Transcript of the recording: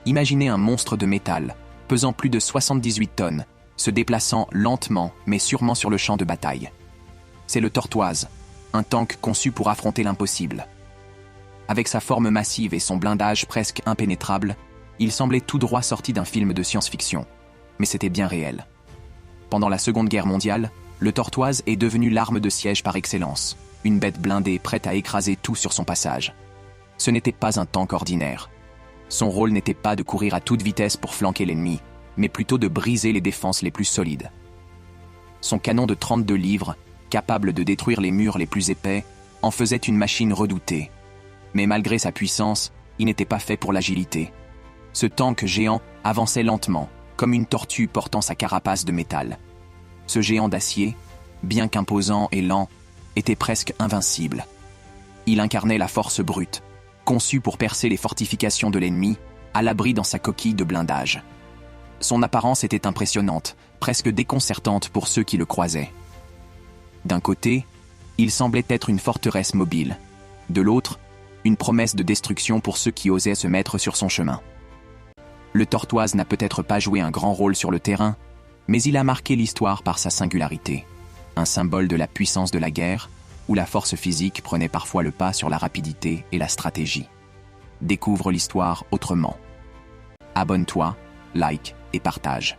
Imaginez un monstre de métal, pesant plus de 78 tonnes, se déplaçant lentement mais sûrement sur le champ de bataille. C'est le Tortoise, un tank conçu pour affronter l'impossible. Avec sa forme massive et son blindage presque impénétrable, il semblait tout droit sorti d'un film de science-fiction. Mais c'était bien réel. Pendant la Seconde Guerre mondiale, le Tortoise est devenu l'arme de siège par excellence, une bête blindée prête à écraser tout sur son passage. Ce n'était pas un tank ordinaire. Son rôle n'était pas de courir à toute vitesse pour flanquer l'ennemi, mais plutôt de briser les défenses les plus solides. Son canon de 32 livres, capable de détruire les murs les plus épais, en faisait une machine redoutée. Mais malgré sa puissance, il n'était pas fait pour l'agilité. Ce tank géant avançait lentement, comme une tortue portant sa carapace de métal. Ce géant d'acier, bien qu'imposant et lent, était presque invincible. Il incarnait la force brute, conçue pour percer les fortifications de l'ennemi, à l'abri dans sa coquille de blindage. Son apparence était impressionnante, presque déconcertante pour ceux qui le croisaient. D'un côté, il semblait être une forteresse mobile. De l'autre, une promesse de destruction pour ceux qui osaient se mettre sur son chemin. Le Tortoise n'a peut-être pas joué un grand rôle sur le terrain, mais il a marqué l'histoire par sa singularité. Un symbole de la puissance de la guerre, où la force physique prenait parfois le pas sur la rapidité et la stratégie. Découvre l'histoire autrement. Abonne-toi, like et partage.